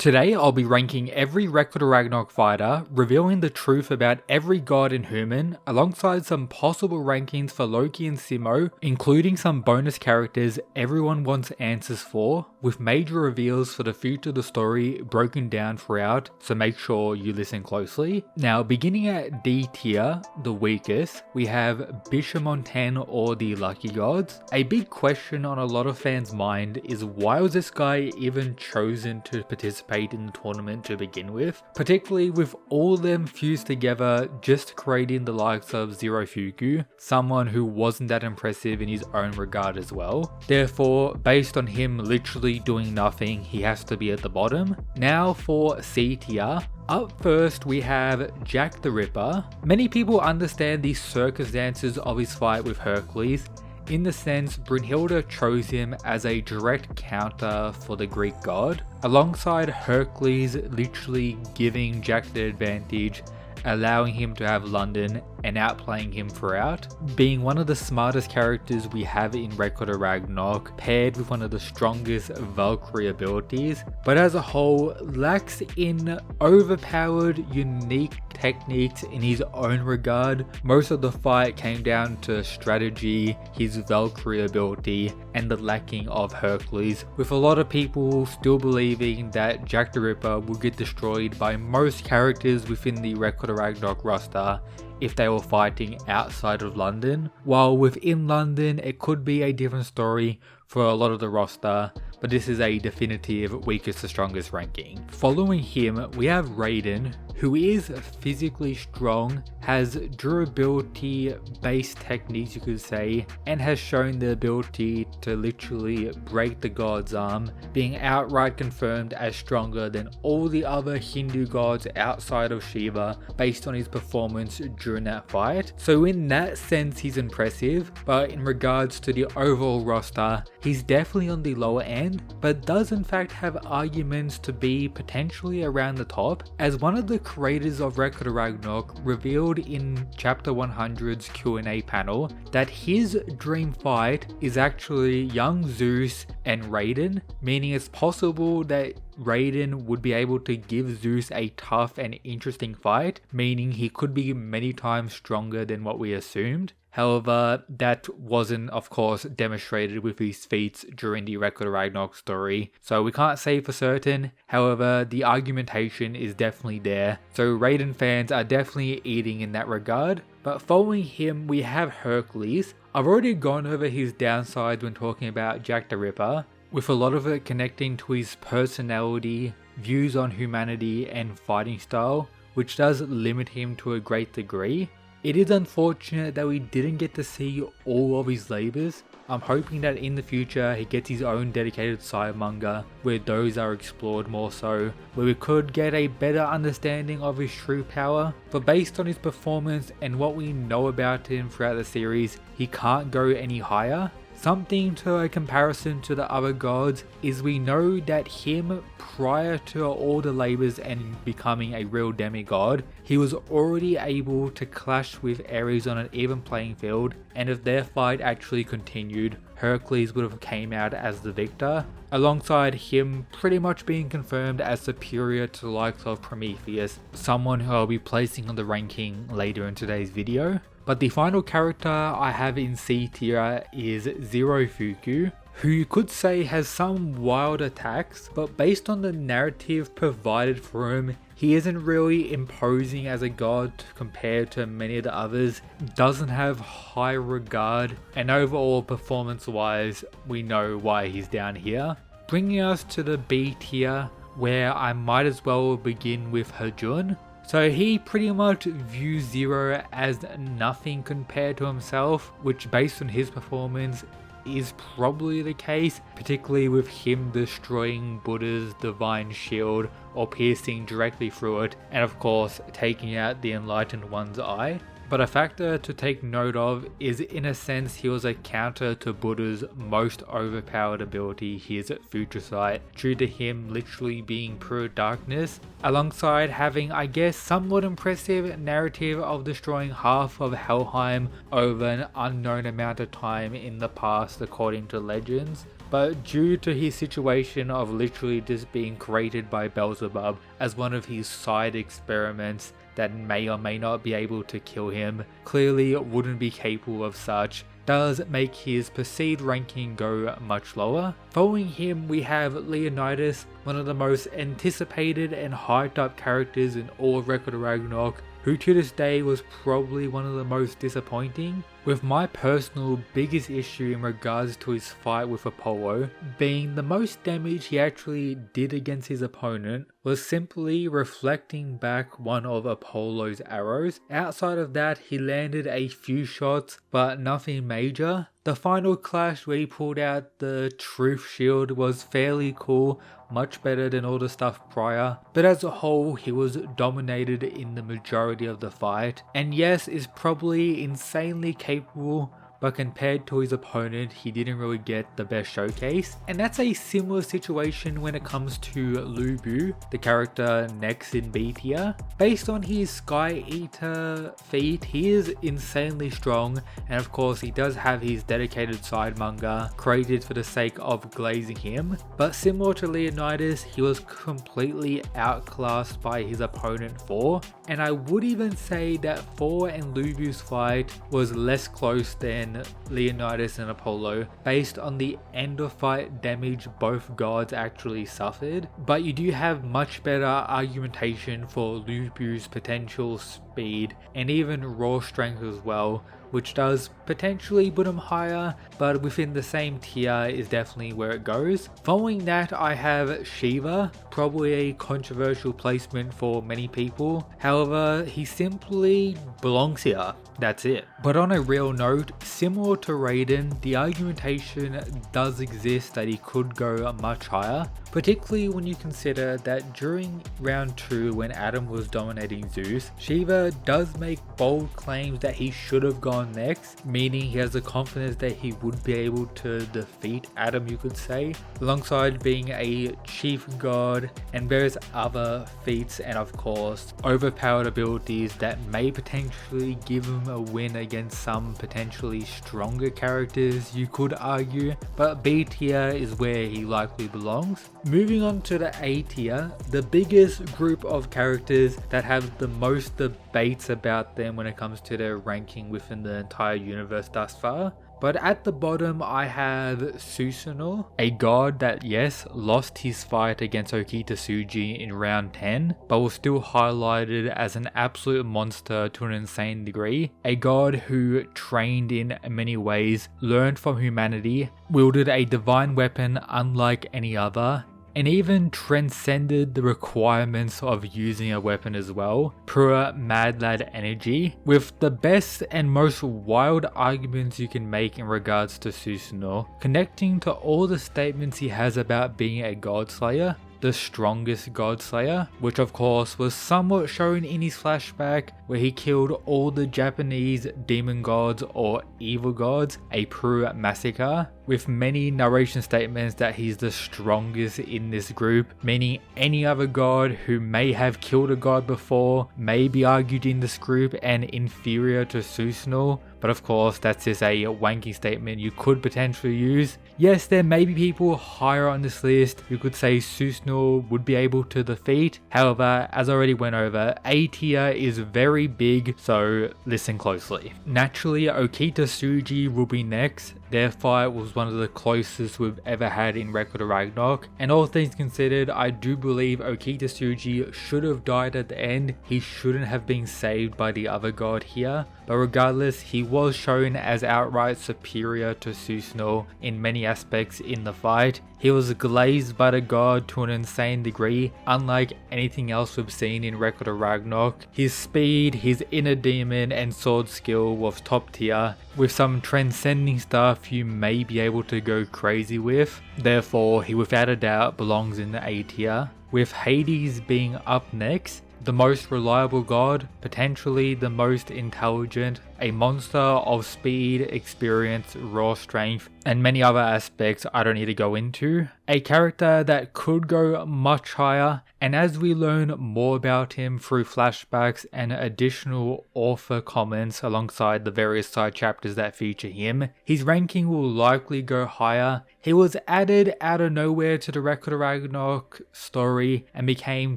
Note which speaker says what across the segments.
Speaker 1: Today I'll be ranking every Record of Ragnarok fighter, revealing the truth about every god and human, alongside some possible rankings for Loki and Simo, including some bonus characters everyone wants answers for, with major reveals for the future of the story broken down throughout, so make sure you listen closely. Now, beginning at D tier, the weakest, we have Bishamon 10 or the Lucky Gods. A big question on a lot of fans' mind is why was this guy even chosen to participate in the tournament to begin with, particularly with all of them fused together just creating the likes of Zero Fuku, someone who wasn't that impressive in his own regard as well. Therefore, based on him literally doing nothing, he has to be at the bottom. Now for C tier. Up first we have Jack the Ripper. Many people understand the circumstances of his fight with Hercules, in the sense Brunhilde chose him as a direct counter for the Greek god, alongside Hercules literally giving Jack the advantage, allowing him to have London and outplaying him throughout, being one of the smartest characters we have in Record of Ragnarok, paired with one of the strongest Valkyrie abilities, but as a whole lacks in overpowered, unique techniques in his own regard. Most of the fight came down to strategy, his Valkyrie ability, and the lacking of Hercules, with a lot of people still believing that Jack the Ripper will get destroyed by most characters within the Record of Ragnarok roster if they were fighting outside of London, while within London it could be a different story for a lot of the roster, but this is a definitive weakest to strongest ranking. Following him, we have Raiden, who is physically strong, has durability based techniques you could say, and has shown the ability to literally break the god's arm, being outright confirmed as stronger than all the other Hindu gods outside of Shiva based on his performance during that fight. So in that sense he's impressive, but in regards to the overall roster, he's definitely on the lower end, but does in fact have arguments to be potentially around the top, as one of the creators of Record of Ragnarok revealed in chapter 100's Q&A panel that his dream fight is actually young Zeus and Raiden, meaning it's possible that Raiden would be able to give Zeus a tough and interesting fight, meaning he could be many times stronger than what we assumed. However, that wasn't of course demonstrated with his feats during the Record of Ragnarok story, so we can't say for certain. However, the argumentation is definitely there, so Raiden fans are definitely eating in that regard. But following him we have Hercules. I've already gone over his downsides when talking about Jack the Ripper, with a lot of it connecting to his personality, views on humanity and fighting style, which does limit him to a great degree. It is unfortunate that we didn't get to see all of his labours. I'm hoping that in the future he gets his own dedicated side manga where those are explored more so, where we could get a better understanding of his true power. But based on his performance and what we know about him throughout the series, he can't go any higher. Something to a comparison to the other gods is we know that him, prior to all the labours and becoming a real demigod, he was already able to clash with Ares on an even playing field, and if their fight actually continued, Hercules would have came out as the victor, alongside him pretty much being confirmed as superior to the likes of Prometheus, someone who I'll be placing on the ranking later in today's video. But the final character I have in C tier is Zero Fuku, who you could say has some wild attacks, but based on the narrative provided for him, he isn't really imposing as a god compared to many of the others, doesn't have high regard, and overall performance wise we know why he's down here. Bringing us to the B tier, where I might as well begin with Hajun. So he pretty much views Zero as nothing compared to himself, which based on his performance is probably the case, particularly with him destroying Buddha's divine shield or piercing directly through it, and of course taking out the enlightened one's eye. But a factor to take note of is, in a sense, he was a counter to Buddha's most overpowered ability, his Future Sight, due to him literally being pure darkness, alongside having, I guess, somewhat impressive narrative of destroying half of Helheim over an unknown amount of time in the past according to legends. but due to his situation of literally just being created by Beelzebub as one of his side experiments that may or may not be able to kill him, clearly wouldn't be capable of such, does make his perceived ranking go much lower. Following him we have Leonidas, one of the most anticipated and hyped up characters in all of Record of Ragnarok, who to this day was probably one of the most disappointing, with my personal biggest issue in regards to his fight with Apollo being the most damage he actually did against his opponent was simply reflecting back one of Apollo's arrows. Outside of that, he landed a few shots but nothing major. The final clash where he pulled out the truth shield was fairly cool, much better than all the stuff prior, but as a whole he was dominated in the majority of the fight, and yes, is probably insanely capable, but compared to his opponent, he didn't really get the best showcase. And that's a similar situation when it comes to Lu Bu, the character next in B tier. Based on his Sky Eater feat, he is insanely strong, and of course he does have his dedicated side manga created for the sake of glazing him, but similar to Leonidas, he was completely outclassed by his opponent Thor, and I would even say that Thor and Lu Bu's fight was less close than Leonidas and Apollo based on the end of fight damage both gods actually suffered, but you do have much better argumentation for Lu Bu's potential speed and even raw strength as well, which does potentially put him higher, but within the same tier is definitely where it goes. Following that I have Shiva, probably a controversial placement for many people, however he simply belongs here, that's it. But on a real note, similar to Raiden, the argumentation does exist that he could go much higher, particularly when you consider that during round 2 when Adam was dominating Zeus, Shiva does make bold claims that he should have gone next, meaning he has the confidence that he would be able to defeat Adam, you could say, alongside being a chief god and various other feats and of course overpowered abilities that may potentially give him a win against some potentially stronger characters, you could argue, but B tier is where he likely belongs. Moving on to the A tier, the biggest group of characters that have the most debates about them when it comes to their ranking within the entire universe thus far. But at the bottom I have Susanoo, a god that yes, lost his fight against Okita Tsuji in round 10, but was still highlighted as an absolute monster to an insane degree. A god who trained in many ways, learned from humanity, wielded a divine weapon unlike any other, and even transcended the requirements of using a weapon as well, pure mad lad energy, with the best and most wild arguments you can make in regards to Susanoo, connecting to all the statements he has about being a god slayer, the strongest god slayer, which of course was somewhat shown in his flashback where he killed all the Japanese demon gods or evil gods, a pure massacre, with many narration statements that he's the strongest in this group, meaning any other god who may have killed a god before may be argued in this group and inferior to Susanoo. But of course that's just a wanky statement you could potentially use. Yes, there may be people higher on this list who could say Susanoo would be able to defeat, however as I already went over, A tier is very big, so listen closely. Naturally Okita Tsuji will be next. Their fight was one of the closest we've ever had in Record of Ragnarok, and all things considered, I do believe Okita Tsuji should have died at the end. He shouldn't have been saved by the other god here, but regardless, he was shown as outright superior to Susanoo in many aspects in the fight. He was glazed by the god to an insane degree, unlike anything else we've seen in Record of Ragnarok. His speed, his inner demon and sword skill was top tier, with some transcending stuff you may be able to go crazy with. Therefore, he without a doubt belongs in the A tier, with Hades being up next. The most reliable god, potentially the most intelligent, a monster of speed, experience, raw strength, and many other aspects I don't need to go into. A character that could go much higher, and as we learn more about him through flashbacks and additional author comments alongside the various side chapters that feature him, his ranking will likely go higher. He was added out of nowhere to the Record of Ragnarok story and became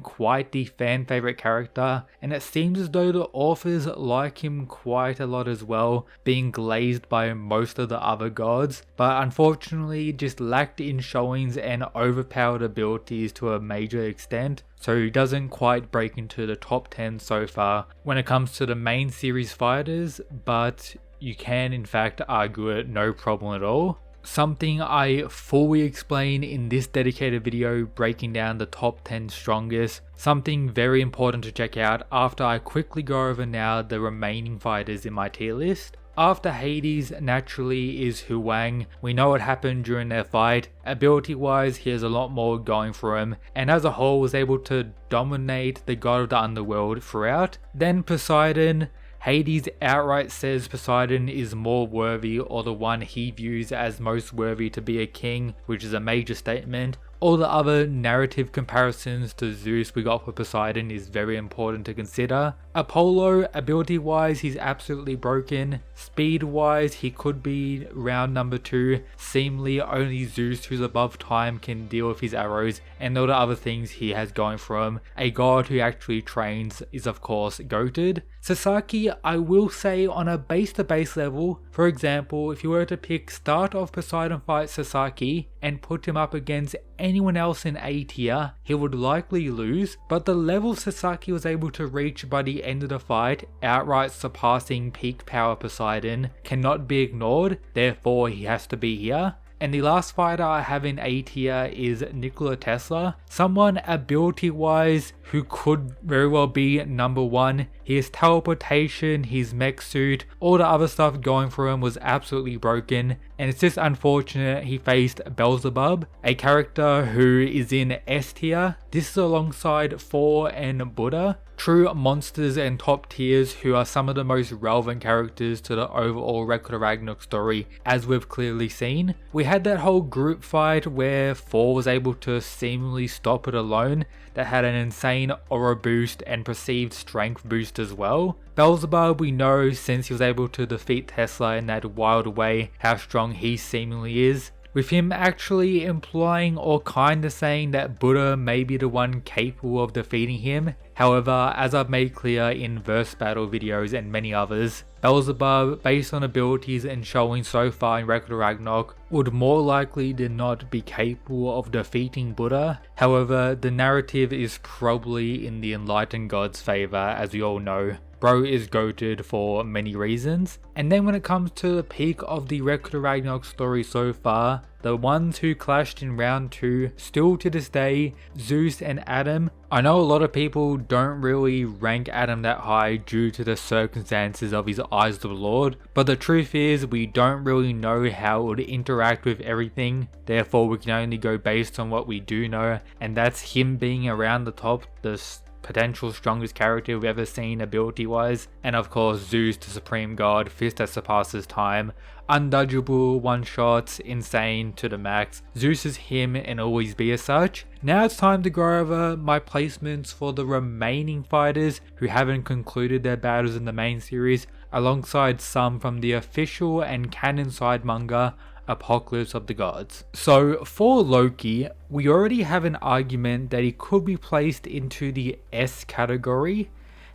Speaker 1: quite the fan favorite character, and it seems as though the authors like him quite a lot as well, being glazed by most of the other gods, but unfortunately just lacked in showings and overpowered abilities to a major extent, so he doesn't quite break into the top 10 so far when it comes to the main series fighters, but you can in fact argue it no problem at all. Something I fully explain in this dedicated video breaking down the top 10 strongest, something very important to check out after I quickly go over now the remaining fighters in my tier list. After Hades, naturally, is Huang. We know what happened during their fight. Ability wise, he has a lot more going for him, and as a whole was able to dominate the god of the underworld throughout. Then Poseidon. Hades outright says Poseidon is more worthy, or the one he views as most worthy to be a king, which is a major statement. All the other narrative comparisons to Zeus we got for Poseidon is very important to consider. Apollo, ability wise, he's absolutely broken. Speed wise, he could be round number 2. Seemingly only Zeus, who's above time, can deal with his arrows, and all the other things he has going for him. A god who actually trains is of course goated. Sasaki, I will say on a base to base level, for example, if you were to pick start of Poseidon fight Sasaki and put him up against anyone else in A tier, he would likely lose, but the level Sasaki was able to reach by the end of the fight, outright surpassing peak power Poseidon, cannot be ignored, therefore he has to be here. And the last fighter I have in A tier is Nikola Tesla, someone ability wise who could very well be number 1. His teleportation, his mech suit, all the other stuff going for him was absolutely broken, and it's just unfortunate he faced Beelzebub, a character who is in S tier. This is alongside Thor and Buddha, true monsters and top tiers who are some of the most relevant characters to the overall Record of Ragnarok story, as we've clearly seen. We had that whole group fight where Thor was able to seemingly stop it alone, that had an insane aura boost and perceived strength boost as well. Beelzebub, we know since he was able to defeat Tesla in that wild way how strong he seemingly is, with him actually implying or kinda saying that Buddha may be the one capable of defeating him. However, as I've made clear in verse battle videos and many others, Beelzebub, based on abilities and showing so far in Record of Ragnarok, would more likely than not be capable of defeating Buddha. However, the narrative is probably in the enlightened god's favour, as we all know. Bro is goated for many reasons. And then when it comes to the peak of the Record of Ragnarok story so far, the ones who clashed in round 2, still to this day, Zeus and Adam. I know a lot of people don't really rank Adam that high due to the circumstances of his Eyes of the Lord, but the truth is we don't really know how it would interact with everything, therefore we can only go based on what we do know, and that's him being around the top, the potential strongest character we've ever seen ability wise, and of course Zeus, the supreme god, fist that surpasses time, undodgeable, one shots, insane to the max. Zeus is him and always be as such. Now it's time to go over my placements for the remaining fighters who haven't concluded their battles in the main series, alongside some from the official and canon side manga Apocalypse of the Gods. So for Loki, we already have an argument that he could be placed into the S category.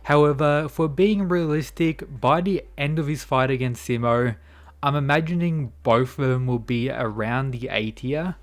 Speaker 1: However, if we're being realistic, by the end of his fight against Simo, I'm imagining both of them will be around the A tier.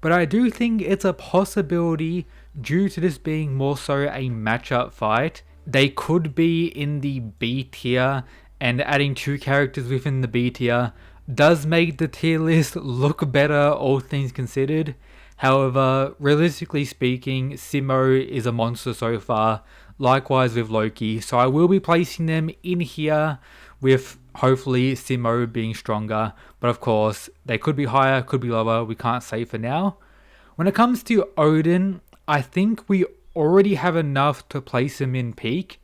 Speaker 1: But I do think it's a possibility, due to this being more so a matchup fight, they could be in the B tier, and adding 2 characters within the B tier does make the tier list look better, all things considered. However, realistically speaking, Simo is a monster so far, likewise with Loki, so I will be placing them in here with hopefully Simo being stronger, but of course they could be higher, could be lower, we can't say for now. When it comes to Odin, I think we already have enough to place him in peak.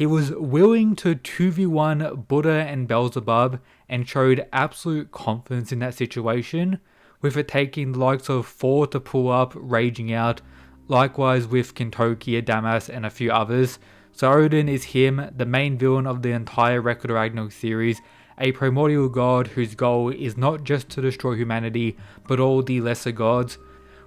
Speaker 1: He was willing to 2v1 Buddha and Beelzebub and showed absolute confidence in that situation, with it taking the likes of Thor to pull up, raging out, likewise with Kentoki, Adamas and a few others. So Odin is him, the main villain of the entire Record of Ragnarok series, a primordial god whose goal is not just to destroy humanity, but all the lesser gods,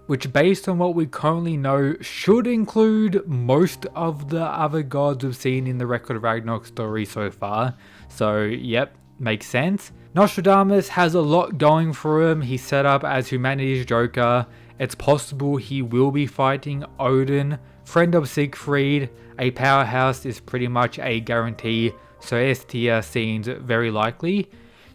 Speaker 1: which based on what we currently know should include most of the other gods we've seen in the Record of Ragnarok story so far. So yep, makes sense. Nostradamus has a lot going for him. He's set up as humanity's Joker. It's possible he will be fighting Odin, friend of Siegfried. A powerhouse is pretty much a guarantee, so S tier seems very likely.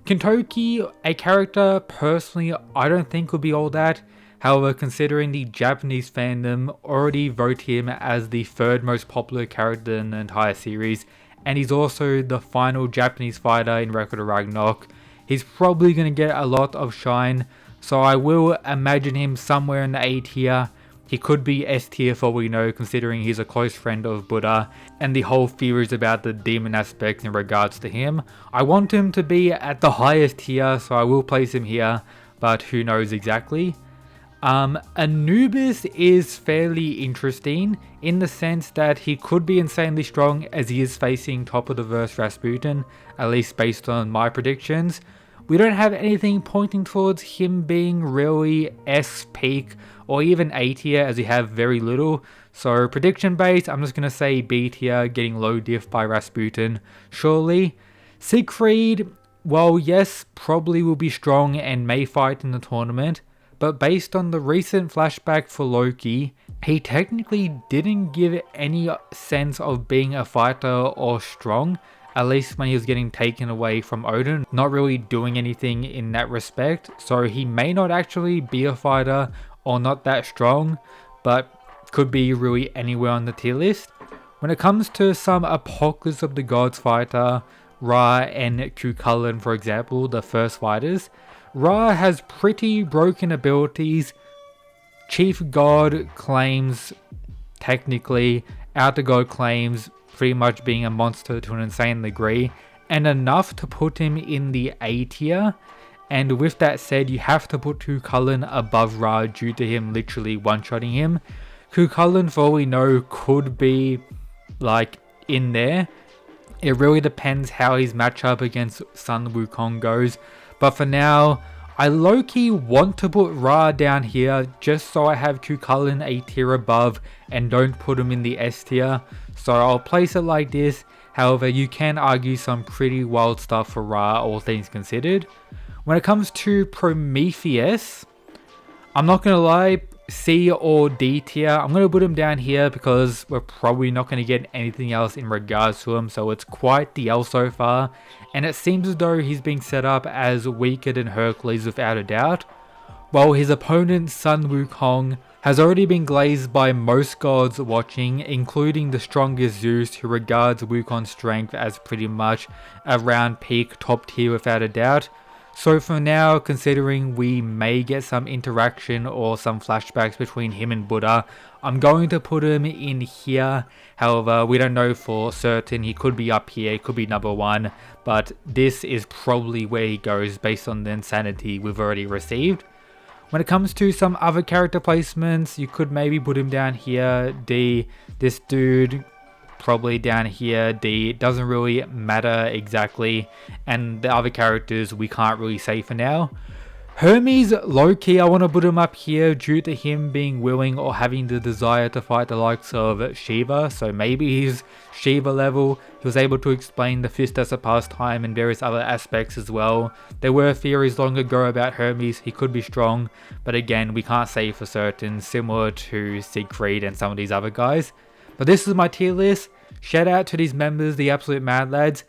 Speaker 1: Kentoki, a character personally I don't think will be all that. However, considering the Japanese fandom already vote him as the third most popular character in the entire series, and he's also the final Japanese fighter in Record of Ragnarok, he's probably going to get a lot of shine, so I will imagine him somewhere in the A tier. He could be S tier for all we know, considering he's a close friend of Buddha, and the whole theories about the demon aspects in regards to him. I want him to be at the highest tier, so I will place him here, but who knows exactly. Anubis is fairly interesting in the sense that he could be insanely strong as he is facing top of the verse Rasputin, at least based on my predictions. We don't have anything pointing towards him being really S peak or even A tier, as we have very little. So prediction based, I'm just going to say B tier, getting low diff by Rasputin, surely. Siegfried, well yes, probably will be strong and may fight in the tournament. But based on the recent flashback for Loki, he technically didn't give any sense of being a fighter or strong, at least when he was getting taken away from Odin, not really doing anything in that respect. So he may not actually be a fighter or not that strong, but could be really anywhere on the tier list. When it comes to some Apocalypse of the Gods fighter, Ra and Cuchulainn for example, the first fighters, Ra has pretty broken abilities. Chief God claims, technically, Outer God claims pretty much being a monster to an insane degree, and enough to put him in the A tier. And with that said, you have to put Cuchulainn above Ra due to him literally one-shotting him. Cuchulainn, for all we know, could be like in there. It really depends how his matchup against Sun Wukong goes. But for now, I low-key want to put Ra down here just so I have Cuchulainn a tier above and don't put him in the S tier. So I'll place it like this. However, you can argue some pretty wild stuff for Ra, all things considered. When it comes to Prometheus, I'm not going to lie, C or D tier. I'm going to put him down here because we're probably not going to get anything else in regards to him, so it's quite the L so far, and it seems as though he's being set up as weaker than Hercules without a doubt, while his opponent Sun Wukong has already been glazed by most gods watching, including the strongest Zeus, who regards Wukong's strength as pretty much around peak top tier without a doubt. So for now, considering we may get some interaction or some flashbacks between him and Buddha, I'm going to put him in here. However, we don't know for certain. He could be up here, he could be number one, but this is probably where he goes based on the insanity we've already received. When it comes to some other character placements, you could maybe put him down here, D. This dude probably down here, D. It doesn't really matter exactly, and the other characters we can't really say for now. Hermes, low-key, I want to put him up here due to him being willing or having the desire to fight the likes of Shiva, so maybe he's Shiva level. He was able to explain the fist as a pastime and various other aspects as well. There were theories long ago about Hermes, he could be strong, but again, we can't say for certain, similar to Siegfried and some of these other guys. But this is my tier list. Shout out to these members, the absolute mad lads.